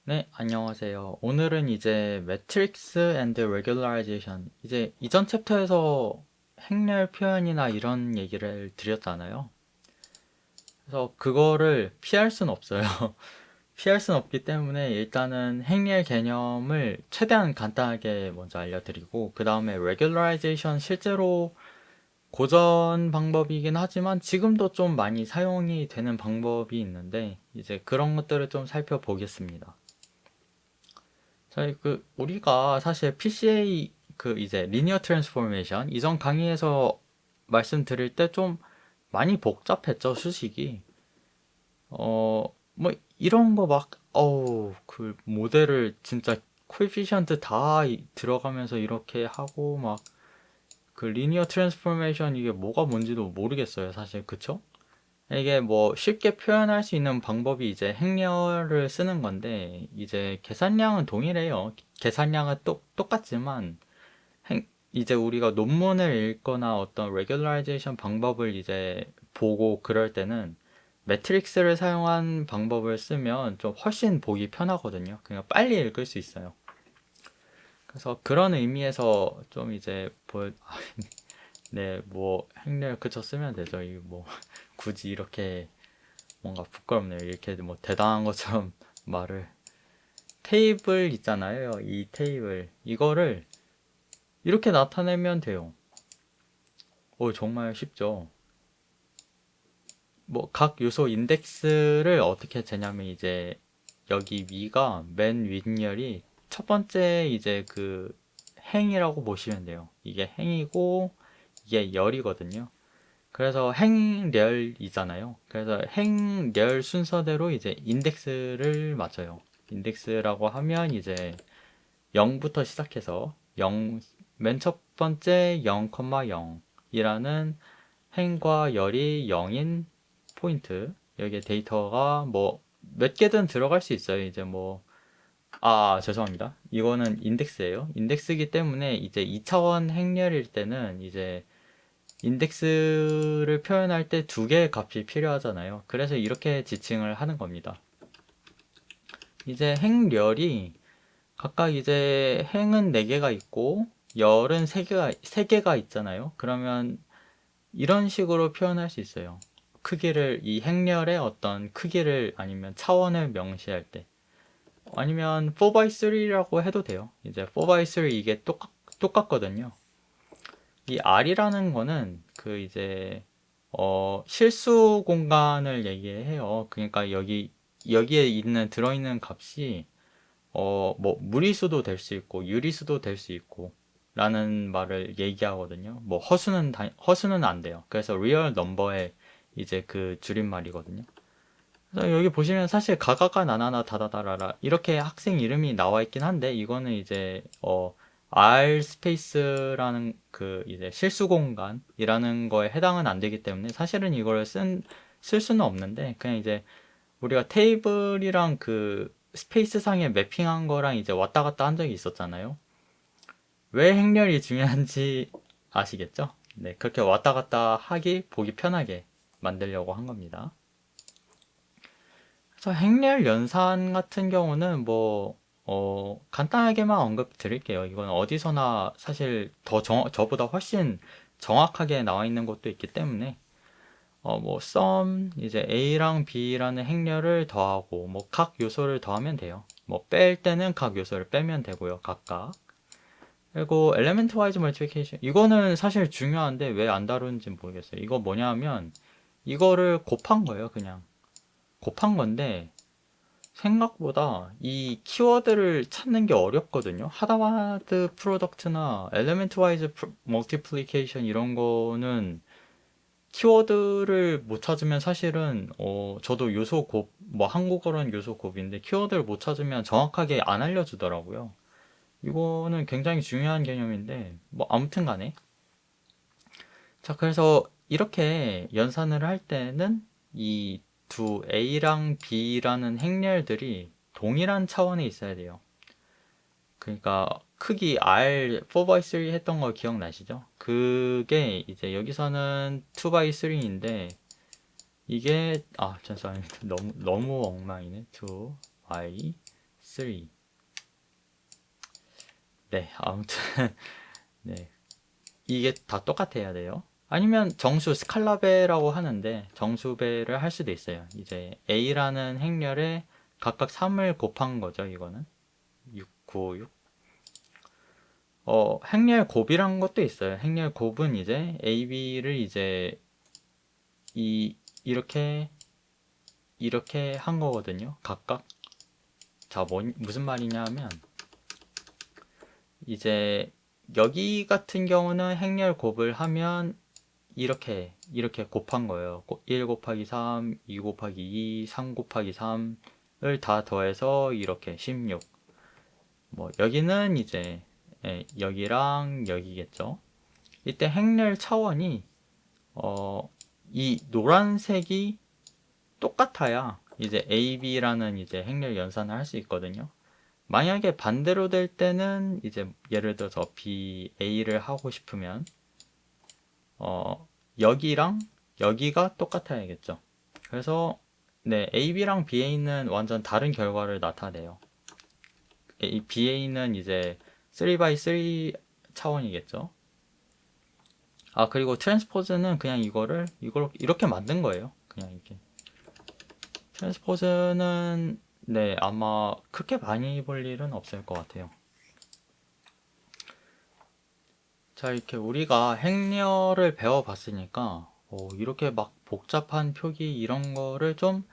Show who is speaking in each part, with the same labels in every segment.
Speaker 1: 네, 안녕하세요. 오늘은 이제 매트릭스 앤드 레귤라이제이션, 이제 이전 챕터에서 행렬 표현이나 이런 얘기를 드렸잖아요. 그래서 그거를 피할 순 없어요. 피할 순 없기 때문에 일단은 행렬 개념을 최대한 간단하게 먼저 알려드리고, 그 다음에 레귤라이제이션 실제로 고전 방법이긴 하지만 지금도 좀 많이 사용이 되는 방법이 있는데, 이제 그런 것들을 좀 살펴보겠습니다. 저희 우리가 사실 PCA 이제 리니어 트랜스포메이션 이전 강의에서 말씀드릴 때 좀 많이 복잡했죠, 수식이. 뭐 이런 거 막 그 모델을 진짜 코에피션트 다 들어가면서 이렇게 하고 막 그 리니어 트랜스포메이션 이게 뭐가 뭔지도 모르겠어요, 사실. 그쵸? 이게 뭐 쉽게 표현할 수 있는 방법이 이제 행렬을 쓰는 건데 이제 계산량은 동일해요. 계산량은 똑같지만 이제 우리가 논문을 읽거나 어떤 레귤라이제이션 방법을 이제 보고 그럴 때는 매트릭스를 사용한 방법을 쓰면 좀 훨씬 보기 편하거든요. 그냥 빨리 읽을 수 있어요. 그래서 그런 의미에서 좀 이제 네, 뭐 행렬 그쳐 쓰면 되죠. 이 뭐 굳이 이렇게 뭔가 부끄럽네요. 이렇게 뭐 대단한 것처럼 말을. 테이블 있잖아요. 이 테이블. 이거를 이렇게 나타내면 돼요. 정말 쉽죠. 뭐 각 요소 인덱스를 어떻게 재냐면 이제 여기 위가 맨 윗열이 첫 번째 이제 그 행이라고 보시면 돼요. 이게 행이고 이게 열이거든요. 그래서 행렬이잖아요. 그래서 행렬 순서대로 이제 인덱스를 맞춰요. 인덱스라고 하면 이제 0부터 시작해서 0, 맨 첫 번째 0,0이라는 행과 열이 0인 포인트. 여기에 데이터가 뭐 몇 개든 들어갈 수 있어요. 이제 뭐, 죄송합니다. 이거는 인덱스예요. 인덱스이기 때문에 이제 2차원 행렬일 때는 이제 인덱스를 표현할 때 두 개의 값이 필요하잖아요. 그래서 이렇게 지칭을 하는 겁니다. 이제 행렬이 각각 이제 행은 4개가 있고 열은 3개가 있잖아요. 그러면 이런 식으로 표현할 수 있어요. 크기를, 이 행렬의 어떤 크기를 아니면 차원을 명시할 때. 아니면 4x3라고 해도 돼요. 이제 4x3 이게 똑같거든요. 이 R이라는 거는 그 이제 실수 공간을 얘기해요. 그러니까 여기에 들어있는 값이 뭐 무리수도 될 수 있고 유리수도 될 수 있고 라는 말을 얘기하거든요. 뭐 허수는 안 돼요. 그래서 real number의 이제 그 줄임말이거든요. 그래서 여기 보시면 사실 가가가 나나나 다다다라라 이렇게 학생 이름이 나와 있긴 한데 이거는 이제 R 스페이스라는 그 이제 실수 공간이라는 거에 해당은 안 되기 때문에 사실은 이걸 쓸 수는 없는데 그냥 이제 우리가 테이블이랑 그 스페이스 상에 매핑한 거랑 이제 왔다 갔다 한 적이 있었잖아요. 왜 행렬이 중요한지 아시겠죠? 네, 그렇게 왔다 갔다 보기 편하게 만들려고 한 겁니다. 그래서 행렬 연산 같은 경우는 뭐, 간단하게만 언급 드릴게요. 이건 어디서나 사실 저보다 훨씬 정확하게 나와 있는 것도 있기 때문에, 뭐, 이제 A랑 B라는 행렬을 더하고, 뭐, 각 요소를 더하면 돼요. 뭐, 뺄 때는 각 요소를 빼면 되고요, 각각. 그리고 엘리멘트 와이즈 멀티플리케이션. 이거는 사실 중요한데 왜 안 다루는지 모르겠어요. 이거 뭐냐면, 이거를 곱한 거예요, 그냥. 곱한 건데, 생각보다 이 키워드를 찾는 게 어렵거든요. 하다와드 프로덕트나 엘리멘트 와이즈 멀티플리케이션 이런 거는 키워드를 못 찾으면 사실은 저도 요소 뭐 한국어로는 요소 곱인데 키워드를 못 찾으면 정확하게 안 알려주더라고요. 이거는 굉장히 중요한 개념인데 뭐 아무튼 간에 자 그래서 이렇게 연산을 할 때는 이 두 A랑 B라는 행렬들이 동일한 차원에 있어야 돼요. 그러니까 크기 R 4x3 했던 거 기억나시죠? 그게 이제 여기서는 2x3인데 이게 잠시만요. 너무 엉망이네. 2y 3. 네, 아무튼 네, 이게 다 똑같아야 돼요. 아니면 정수 스칼라배라고 하는데 정수배를 할 수도 있어요. 이제 A라는 행렬에 각각 3을 곱한 거죠. 이거는 6, 9, 6. 행렬 곱이란 것도 있어요. 행렬 곱은 이제 A, B를 이제 이렇게 한 거거든요. 각각. 자, 무슨 말이냐면 이제 여기 같은 경우는 행렬 곱을 하면 이렇게 곱한 거예요. 1 곱하기 3, 2 곱하기 2, 3 곱하기 3을 다 더해서 이렇게 16. 뭐 여기는 이제 여기랑 여기겠죠. 이때 행렬 차원이 이 노란색이 똑같아야 이제 AB라는 이제 행렬 연산을 할 수 있거든요. 만약에 반대로 될 때는 이제 예를 들어서 BA를 하고 싶으면 여기랑 여기가 똑같아야겠죠. 그래서 네, AB랑 BA는 완전 다른 결과를 나타내요. BA는 이제 3x3 차원이겠죠. 아, 그리고 트랜스포즈는 그냥 이걸 이렇게 만든 거예요. 그냥 이렇게. 트랜스포즈는 네, 아마 그렇게 많이 볼 일은 없을 것 같아요. 자, 이렇게 우리가 행렬을 배워봤으니까 이렇게 막 복잡한 표기 이런 거를 좀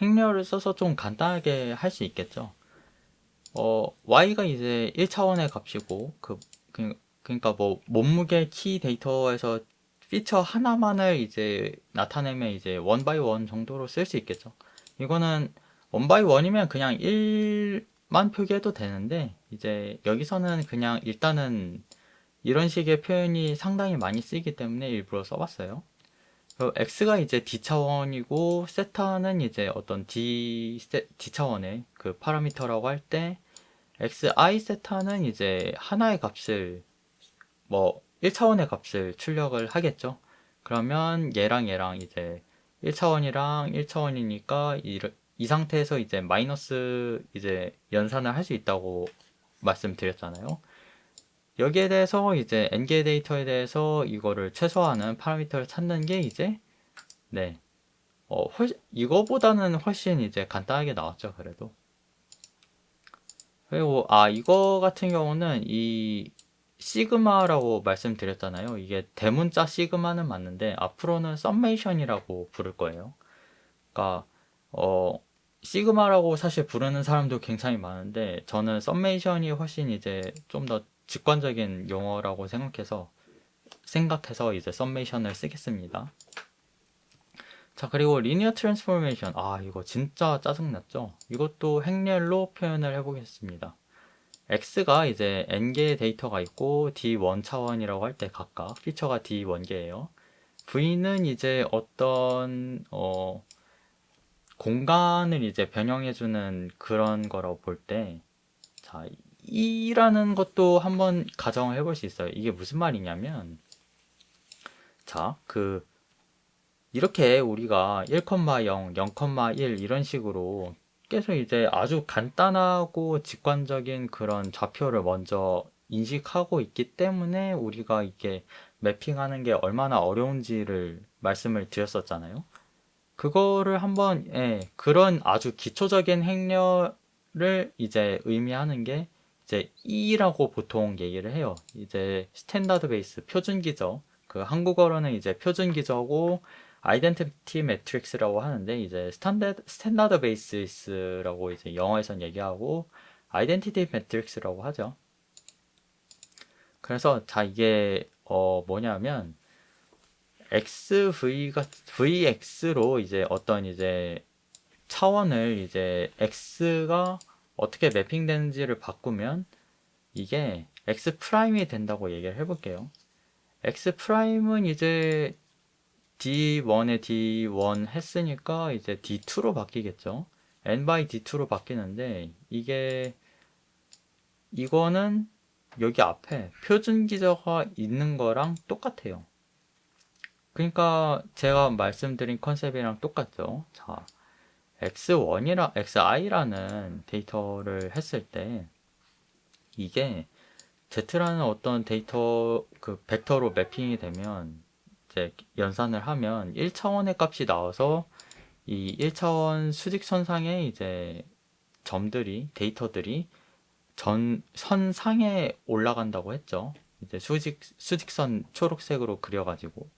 Speaker 1: 행렬을 써서 좀 간단하게 할 수 있겠죠. y가 이제 1차원의 값이고 그러니까 뭐 몸무게 키 데이터에서 피처 하나만을 이제 나타내면 이제 원 바이 원 정도로 쓸 수 있겠죠. 이거는 원 바이 원이면 그냥 1만 표기해도 되는데 이제 여기서는 그냥 일단은 이런 식의 표현이 상당히 많이 쓰이기 때문에 일부러 써봤어요. x가 이제 d 차원이고 세타는 이제 어떤 d 차원의 그 파라미터라고 할 때 xi 세타는 이제 하나의 값을 뭐 1차원의 값을 출력을 하겠죠. 그러면 얘랑 이제 1차원이랑 1차원이니까 이 상태에서 이제 마이너스 이제 연산을 할 수 있다고 말씀드렸잖아요. 여기에 대해서 이제 n개 데이터에 대해서 이거를 최소화하는 파라미터를 찾는 게 이제 네, 이거보다는 훨씬 이제 간단하게 나왔죠. 그래도. 그리고 이거 같은 경우는 이 시그마라고 말씀드렸잖아요. 이게 대문자 시그마는 맞는데 앞으로는 썸메이션이라고 부를 거예요. 그러니까 시그마라고 사실 부르는 사람도 굉장히 많은데 저는 썸메이션이 훨씬 이제 좀 더 직관적인 용어라고 생각해서 이제 썸메이션을 쓰겠습니다. 자, 그리고 리니어 트랜스포메이션. 이거 진짜 짜증났죠? 이것도 행렬로 표현을 해보겠습니다. x가 이제 n개의 데이터가 있고 d1 차원이라고 할 때 각각 피처가 d1개예요. v는 이제 어떤 공간을 이제 변형해주는 그런 거라고 볼 때, 자, 이라는 것도 한번 가정을 해볼 수 있어요. 이게 무슨 말이냐면, 자, 이렇게 우리가 1,0, 0,1 이런 식으로 계속 이제 아주 간단하고 직관적인 그런 좌표를 먼저 인식하고 있기 때문에 우리가 이게 매핑하는 게 얼마나 어려운지를 말씀을 드렸었잖아요. 그거를 한번 그런 아주 기초적인 행렬을 이제 의미하는 게 이제 E라고 보통 얘기를 해요. 이제 스탠다드 베이스 표준 기저. 그 한국어로는 이제 표준 기저고 아이덴티티 매트릭스라고 하는데 이제 스탠다드 베이스라고 이제 영어에선 얘기하고 아이덴티티 매트릭스라고 하죠. 그래서 자 이게 뭐냐면 VX로 이제 어떤 이제 차원을 이제 X가 어떻게 매핑되는지를 바꾸면 이게 X 프라임이 된다고 얘기를 해볼게요. X 프라임은 이제 D1에 D1 했으니까 이제 D2로 바뀌겠죠. N by D2로 바뀌는데 이거는 여기 앞에 표준 기저가 있는 거랑 똑같아요. 그러니까 제가 말씀드린 컨셉이랑 똑같죠. 자, xi라는 데이터를 했을 때 이게 z라는 어떤 데이터 그 벡터로 매핑이 되면 이제 연산을 하면 1차원의 값이 나와서 이 1차원 수직선상에 이제 점들이 데이터들이 선상에 올라간다고 했죠. 이제 수직선 초록색으로 그려가지고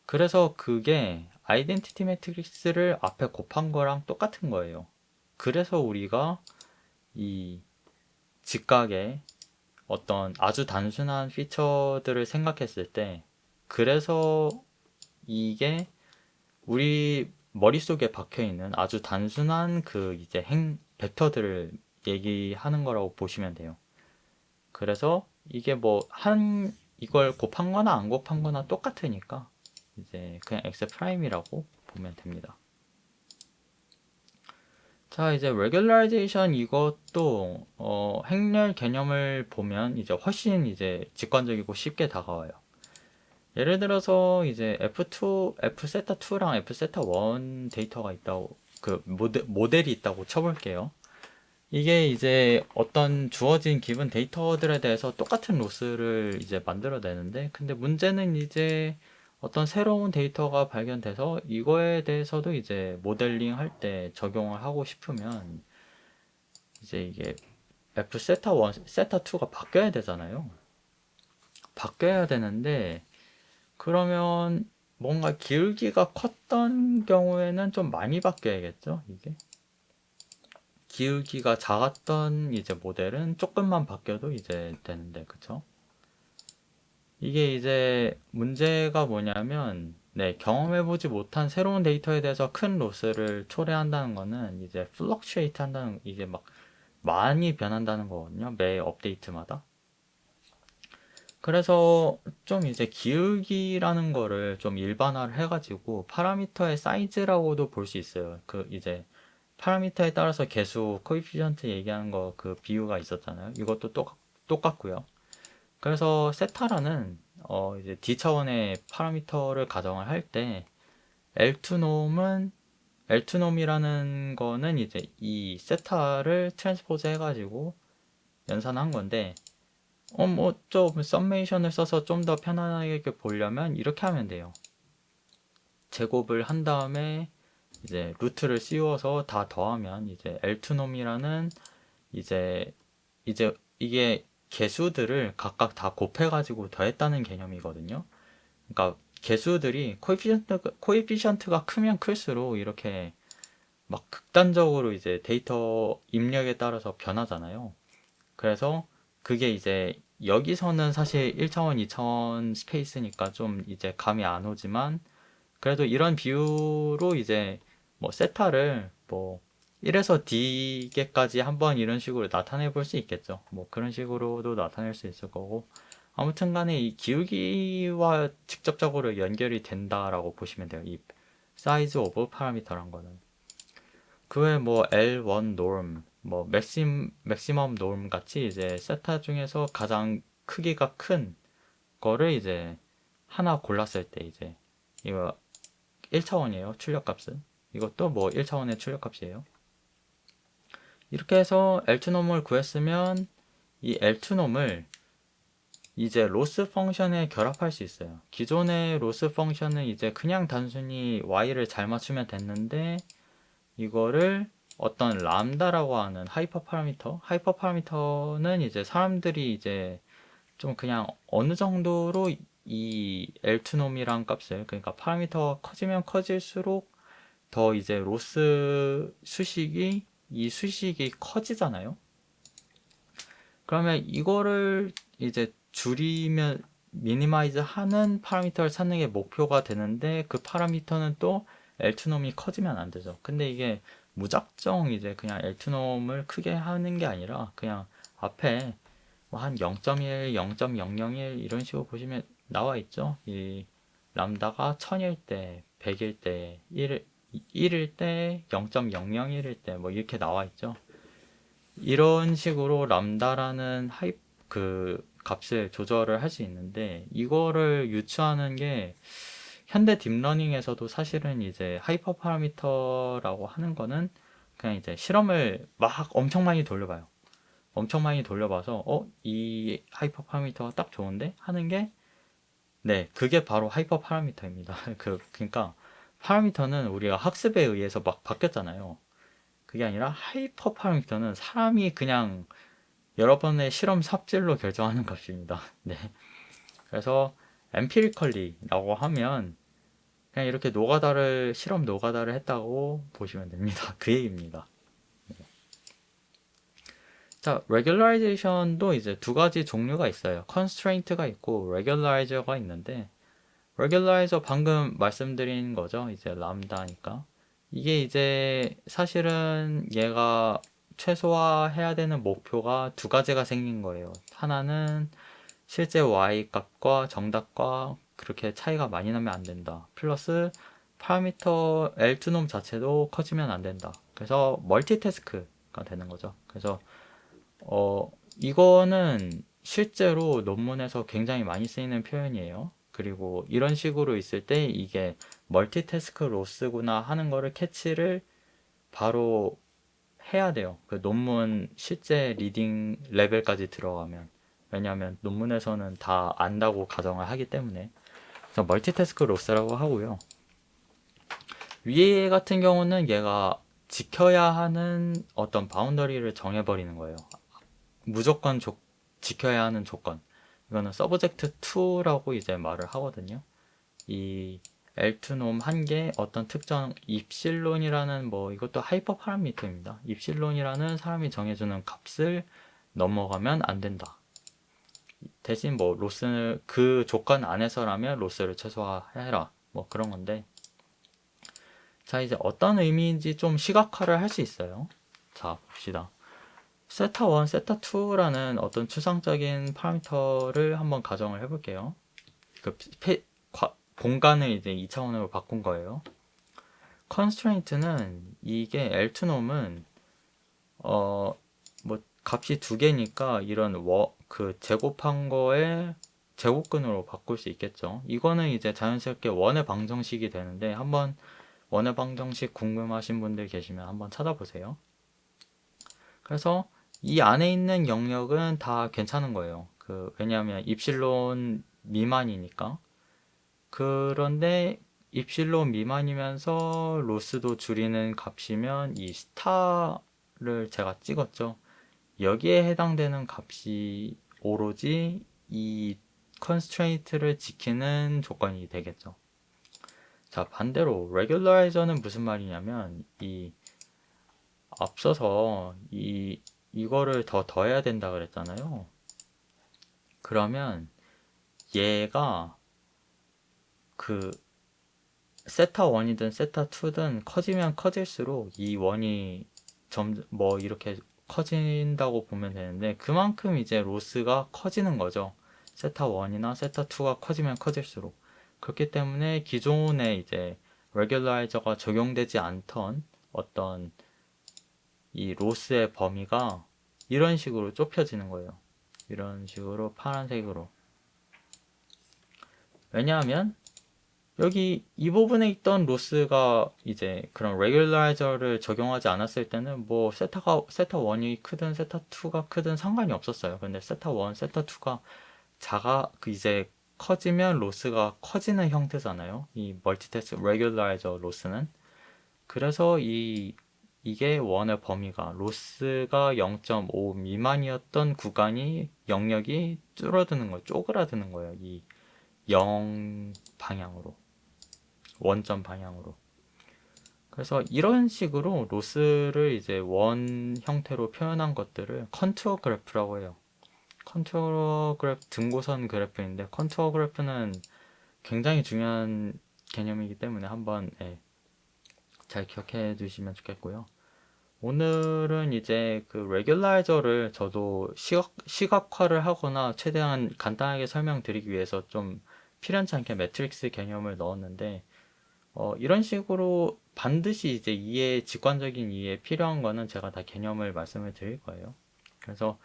Speaker 1: 그래서 그게 아이덴티티 매트릭스를 앞에 곱한 거랑 똑같은 거예요. 그래서 우리가 이 직각의 어떤 아주 단순한 피처들을 생각했을 때 그래서 이게 우리 머릿속에 박혀 있는 아주 단순한 그 이제 벡터들을 얘기하는 거라고 보시면 돼요. 그래서 이게 뭐 이걸 곱한 거나 안 곱한 거나 똑같으니까 이제 그냥 x 프라임이라고 보면 됩니다. 자, 이제 regularization 이것도 행렬 개념을 보면 이제 훨씬 이제 직관적이고 쉽게 다가와요. 예를 들어서 이제 fzeta2랑 fzeta1 데이터가 있다고 그 모델이 있다고 쳐볼게요. 이게 이제 어떤 주어진 기본 데이터들에 대해서 똑같은 로스를 이제 만들어내는데, 근데 문제는 이제 어떤 새로운 데이터가 발견돼서 이거에 대해서도 이제 모델링 할 때 적용을 하고 싶으면 이제 이게 F 세타 1, 세타 2가 바뀌어야 되잖아요. 바뀌어야 되는데, 그러면 뭔가 기울기가 컸던 경우에는 좀 많이 바뀌어야겠죠, 이게. 기울기가 작았던 이제 모델은 조금만 바뀌어도 이제 되는데, 그쵸? 이게 이제 문제가 뭐냐면, 네, 경험해보지 못한 새로운 데이터에 대해서 큰 로스를 초래한다는 거는 이제 fluctuate 한다는, 이게 막 많이 변한다는 거거든요. 매 업데이트마다. 그래서 좀 이제 기울기라는 거를 좀 일반화를 해가지고 파라미터의 사이즈라고도 볼 수 있어요. 그 이제 파라미터에 따라서 개수, 코에피션트 얘기하는 거 그 비유가 있었잖아요. 이것도 똑같고요. 그래서 세타라는 이제 D 차원의 파라미터를 가정을 할 때 L2놈은 L2놈이라는 거는 이제 이 세타를 트랜스포즈 해가지고 연산한 건데 뭐 좀 썸메이션을 써서 좀 더 편안하게 보려면 이렇게 하면 돼요. 제곱을 한 다음에 이제 루트를 씌워서 다 더하면 이제 L2놈이라는 이제 이게 개수들을 각각 다 곱해가지고 더했다는 개념이거든요. 그러니까 개수들이 코에피션트가 크면 클수록 이렇게 막 극단적으로 이제 데이터 입력에 따라서 변하잖아요. 그래서 그게 이제 여기서는 사실 1차원, 2차원 스페이스니까 좀 이제 감이 안 오지만 그래도 이런 비유로 이제 뭐 세타를 뭐 1에서 D개까지 한번 이런 식으로 나타내 볼 수 있겠죠. 뭐 그런 식으로도 나타낼 수 있을 거고 아무튼 간에 이 기울기와 직접적으로 연결이 된다라고 보시면 돼요. 이 사이즈 오브 파라미터란 거는. 그 외에 뭐 L1 norm, 뭐 맥시멈 norm 같이 이제 세타 중에서 가장 크기가 큰 거를 이제 하나 골랐을 때 이제 이거 1차원이에요. 출력값은. 이것도 뭐 1차원의 출력값이에요. 이렇게 해서 L2놈을 구했으면 이 L2놈을 이제 로스 펑션에 결합할 수 있어요. 기존의 로스 펑션은 이제 그냥 단순히 y를 잘 맞추면 됐는데 이거를 어떤 람다라고 하는 하이퍼 파라미터는 이제 사람들이 이제 좀 그냥 어느 정도로 이 L2놈이란 값을 그러니까 파라미터가 커지면 커질수록 더 이제 로스 이 수식이 커지잖아요. 그러면 이거를 이제 줄이면 미니마이즈 하는 파라미터를 찾는 게 목표가 되는데 그 파라미터는 또 L2놈이 커지면 안 되죠. 근데 이게 무작정 이제 그냥 L2놈을 크게 하는 게 아니라 그냥 앞에 뭐한 0.1, 0.001 이런 식으로 보시면 나와 있죠. 이 람다가 1000일 때, 100일 때, 1일 때, 0.001일 때 뭐 이렇게 나와 있죠. 이런 식으로 람다라는 그 값을 조절을 할 수 있는데 이거를 유추하는 게 현대 딥러닝에서도 사실은 이제 하이퍼 파라미터라고 하는 거는 그냥 이제 실험을 막 엄청 많이 돌려봐요. 엄청 많이 돌려봐서 이 하이퍼 파라미터가 딱 좋은데 하는 게 네, 그게 바로 하이퍼 파라미터입니다. 그러니까 파라미터는 우리가 학습에 의해서 막 바뀌었잖아요. 그게 아니라 하이퍼 파라미터는 사람이 그냥 여러 번의 실험 삽질로 결정하는 값입니다. 네. 그래서 엠피리컬리라고 하면 그냥 이렇게 실험 노가다를 했다고 보시면 됩니다. 그 얘기입니다. 자, regularization 도 이제 두 가지 종류가 있어요. constraint가 있고 regularize가 있는데 regularizer 방금 말씀드린 거죠. 이제 람다니까. 이게 이제 사실은 얘가 최소화해야 되는 목표가 두 가지가 생긴 거예요. 하나는 실제 y 값과 정답과 그렇게 차이가 많이 나면 안 된다. 플러스 파라미터 L2 놈 자체도 커지면 안 된다. 그래서 멀티태스크가 되는 거죠. 그래서 이거는 실제로 논문에서 굉장히 많이 쓰이는 표현이에요. 그리고 이런 식으로 있을 때 이게 멀티태스크 로스구나 하는 거를 캐치를 바로 해야 돼요. 그 논문 실제 리딩 레벨까지 들어가면. 왜냐하면 논문에서는 다 안다고 가정을 하기 때문에. 그래서 멀티태스크 로스라고 하고요. 위에 같은 경우는 얘가 지켜야 하는 어떤 바운더리를 정해버리는 거예요. 무조건 지켜야 하는 조건. 이거는 서브젝트 2라고 이제 말을 하거든요. 이 L2놈 한 개 어떤 특정 입실론이라는 뭐 이것도 하이퍼 파라미터입니다. 입실론이라는 사람이 정해주는 값을 넘어가면 안 된다. 대신 뭐 로스를 그 조건 안에서라면 로스를 최소화해라. 뭐 그런 건데. 자, 이제 어떤 의미인지 좀 시각화를 할 수 있어요. 자, 봅시다. 세타 1, 세타 2라는 어떤 추상적인 파라미터를 한번 가정을 해볼게요. 공간을 이제 2차원으로 바꾼 거예요. constraint는 이게 L2놈은 뭐 값이 두 개니까 이런 제곱한 거에 제곱근으로 바꿀 수 있겠죠. 이거는 이제 자연스럽게 원의 방정식이 되는데 한번 원의 방정식 궁금하신 분들 계시면 한번 찾아보세요. 그래서 이 안에 있는 영역은 다 괜찮은 거예요. 왜냐하면 입실론 미만이니까. 그런데 입실론 미만이면서 로스도 줄이는 값이면 이 스타를 제가 찍었죠. 여기에 해당되는 값이 오로지 이 컨스트레인트를 지키는 조건이 되겠죠. 자, 반대로 레귤라이저는 무슨 말이냐면 앞서서 이거를 더 더해야 된다 그랬잖아요. 그러면 얘가 세타 1이든 세타 2든 커지면 커질수록 이 원이 뭐 이렇게 커진다고 보면 되는데 그만큼 이제 로스가 커지는 거죠. 세타 1이나 세타 2가 커지면 커질수록. 그렇기 때문에 기존에 이제 레귤라이저가 적용되지 않던 어떤 이 로스의 범위가 이런 식으로 좁혀지는 거예요. 이런 식으로 파란색으로. 왜냐하면 여기 이 부분에 있던 로스가 이제 그런 레귤라이저를 적용하지 않았을 때는 뭐 세타 1이 크든 세타 2가 크든 상관이 없었어요. 근데 세타 1, 세타 2가 이제 커지면 로스가 커지는 형태잖아요. 이 멀티테스트 레귤라이저 로스는. 그래서 이게 원의 범위가 로스가 0.5 미만이었던 구간이 영역이 줄어드는 거예요. 쪼그라드는 거예요. 이 0 방향으로. 원점 방향으로. 그래서 이런 식으로 로스를 이제 원 형태로 표현한 것들을 컨투어 그래프라고 해요. 컨투어 그래프, 등고선 그래프인데 컨투어 그래프는 굉장히 중요한 개념이기 때문에 한번 잘 기억해 두시면 좋겠고요. 오늘은 이제 그 레귤라이저를 저도 시각화를 하거나 최대한 간단하게 설명드리기 위해서 좀 필연치 않게 매트릭스 개념을 넣었는데 이런 식으로 반드시 이제 직관적인 이해에 필요한 거는 제가 다 개념을 말씀을 드릴 거예요. 그래서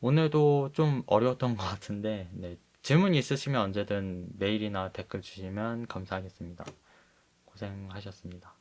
Speaker 1: 오늘도 좀 어려웠던 것 같은데, 네, 질문 있으시면 언제든 메일이나 댓글 주시면 감사하겠습니다. 고생하셨습니다.